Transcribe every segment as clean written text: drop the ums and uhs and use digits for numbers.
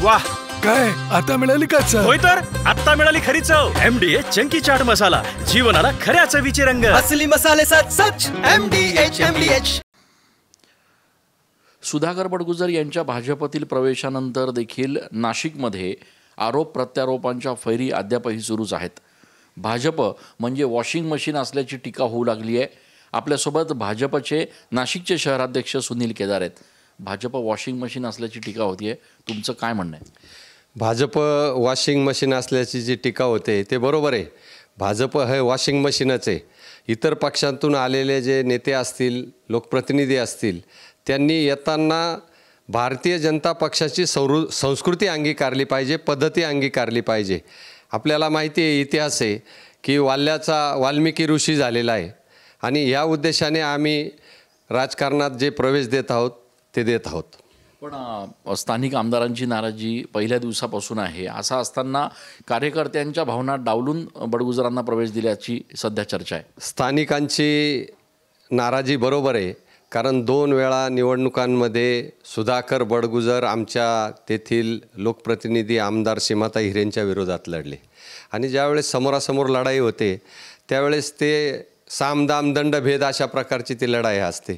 वाह, काय आता मिळाली का चव? होय तर आता मिळाली खरी चव. MDH चंकी चाट मसाला, जीवनाला खऱ्या चवीचे रंग. असली मसाले सच MDH. सुधाकर बडगुजर यांच्या भाजपतील प्रवेशानंतर देखील नाशिकमध्ये आरोप प्रत्यारोपांच्या फैरी अद्यापही सुरूच आहेत. भाजप म्हणजे वॉशिंग मशीन असल्याची टीका होऊ लागली आहे. आपल्यासोबत भाजपचे नाशिकचे शहराध्यक्ष सुनील केदार आहेत. भाजप वॉशिंग मशीन असल्याची टीका होतीये, तुमचं काय म्हणणं आहे? भाजप वॉशिंग मशीन असल्याची जी टीका होते ते बरोबर आहे. भाजप हे वॉशिंग मशीनच आहे. इतर पक्षांतून आलेले जे नेते असतील, लोकप्रतिनिधी असतील, त्यांनी येताना भारतीय जनता पक्षाची संस्कृती अंगीकारली पाहिजे, पद्धती अंगीकारली पाहिजे. आपल्याला माहिती आहे, इतिहास आहे की वाल्मिकी ऋषी झालेला आहे आणि या उद्देशाने आम्ही राजकारणात जे प्रवेश देत आहोत ते देत आहोत. पण स्थानिक आमदारांची नाराजी पहिल्या दिवसापासून आहे. असं असताना कार्यकर्त्यांच्या भावना डावलून बडगुजरांना प्रवेश दिल्याची सध्या चर्चा आहे. स्थानिकांची नाराजी बरोबर आहे, कारण 2 वेळा निवडणुकांमध्ये सुधाकर बडगुजर आमच्या तेथील लोकप्रतिनिधी आमदार सीमाताई हिरेंच्या विरोधात लढले आणि ज्यावेळेस समोरासमोर लढाई होते त्यावेळेस ते सामदाम दंडभेद अशा प्रकारची ती लढाई असते.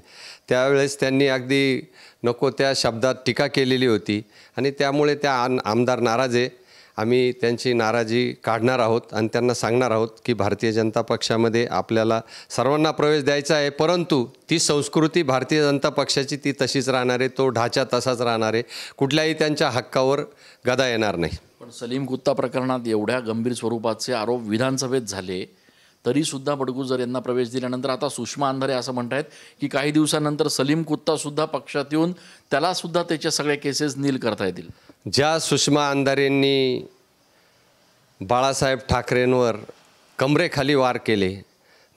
त्यावेळेस त्यांनी अगदी नको त्या शब्दात टीका केलेली होती आणि त्यामुळे त्या आमदार नाराज आहे. आम्ही त्यांची नाराजी काढणार आहोत आणि त्यांना सांगणार आहोत की भारतीय जनता पक्षामध्ये आपल्याला सर्वांना प्रवेश द्यायचा आहे, परंतु ती संस्कृती भारतीय जनता पक्षाची ती तशीच राहणार आहे, तो ढाचा तसाच राहणार आहे, कुठल्याही त्यांच्या हक्कावर गदा येणार नाही. पण सलीम कुत्ता प्रकरणात एवढ्या गंभीर स्वरूपाचे आरोप विधानसभेत झाले तरीसुद्धा बडगुजर यांना प्रवेश दिल्यानंतर आता सुषमा अंधारे असं म्हणतायत की काही दिवसानंतर सलीम कुत्तासुद्धा पक्षात येऊन त्यालासुद्धा त्याच्या सगळ्या केसेस नील करता येतील. ज्या सुषमा अंधारेंनी बाळासाहेब ठाकरेंवर कमरेखाली वार केले,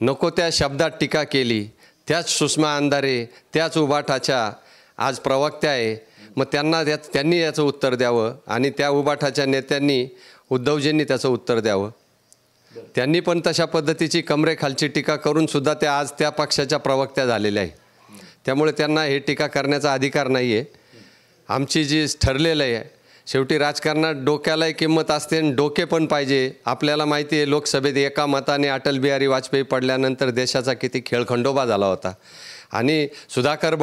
नको त्या शब्दात टीका केली, त्याच सुषमा अंधारे त्याच उबाठाच्या आज प्रवक्त्या आहे. मग त्यांनी याचं उत्तर द्यावं आणि त्या उबाठाच्या नेत्यांनी उद्धवजींनी त्याचं उत्तर द्यावं. त्यांनी पण तशा पद्धतीची कमरेखालची टीका करून सुद्धा त्या आज त्या पक्षाच्या प्रवक्त्या झालेल्या आहे. त्यामुळे त्यांना हे टीका करण्याचा अधिकार नाही आहे. आमची जी ठरलेलं आहे, शेवटी राजकारणात डोक्यालाही किंमत असते आणि डोके पण पाहिजे. आपल्याला माहिती आहे लोकसभेत एका मताने अटल बिहारी वाजपेयी पडल्यानंतर देशाचा किती खेळखंडोबा झाला होता आणि सुधाकर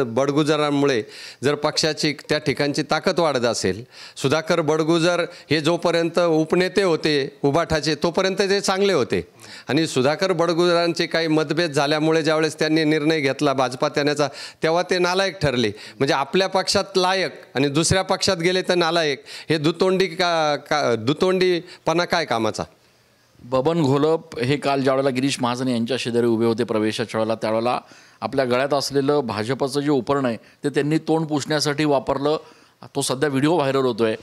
बडगुजरांमुळे जर पक्षाची त्या ठिकाणची ताकद वाढत असेल, सुधाकर बडगुजर हे जोपर्यंत उपनेते होते उबाठाचे तोपर्यंत ते चांगले होते आणि सुधाकर बडगुजरांचे काही मतभेद झाल्यामुळे ज्यावेळेस त्यांनी निर्णय घेतला भाजपात येण्याचा तेव्हा ते नालायक ठरले. म्हणजे आपल्या पक्षात लायक आणि दुसऱ्या पक्षात गेले तर नालायक, हे दुतोंडीपणा काय कामाचा. बबन घोलप हे काल ज्यावेळेला गिरीश महाजन यांच्या शेजारी उभे होते प्रवेशाच्या वेळेला, त्यावेळेला आपल्या गळ्यात असलेलं भाजपचं जे उपरण आहे ते त्यांनी तोंड पुसण्यासाठी वापरलं. तो सध्या व्हिडिओ व्हायरल होतोय.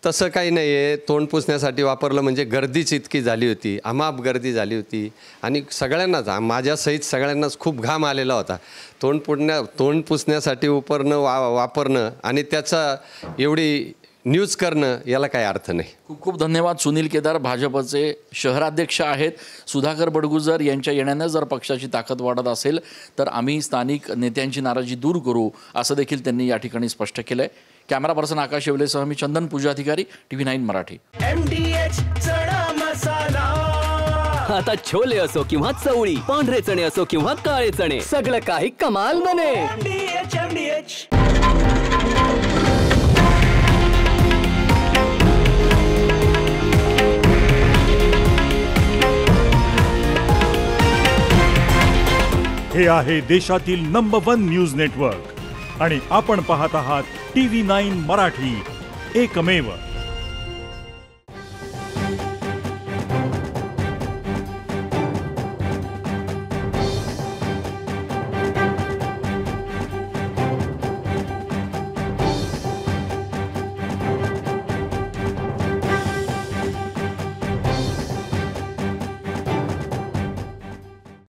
तसं काही नाही आहे. तोंड पुसण्यासाठी वापरलं म्हणजे गर्दीच इतकी झाली होती, अमाप गर्दी झाली होती आणि सगळ्यांनाच माझ्यासहित सगळ्यांनाच खूप घाम आलेला होता. तोंड पुसण्यासाठी वापरणं आणि त्याचा एवढी न्यूज करणं याला काही अर्थ नाही. खूप खूप धन्यवाद. सुनील केदार भाजपचे शहराध्यक्ष आहेत. सुधाकर बडगुजर यांच्या येण्यानं जर पक्षाची ताकद वाढत असेल तर आम्ही स्थानिक नेत्यांची नाराजी दूर करू असं देखील त्यांनी या ठिकाणी स्पष्ट केलं आहे. कॅमेरा पर्सन आकाश येवलेसह मी चंदन पूजाधिकारी, TV9 मराठी. MDH चणा मसाला. आता छोले असो किंवा चवळी, पांढरे चणे असो किंवा काळे चणे, सगळं काही कमाल बने. MDH. हे आहे देशातील नंबर 1 न्यूज नेटवर्क आणि आपण पाहत आहात TV9 मराठी, एकमेव.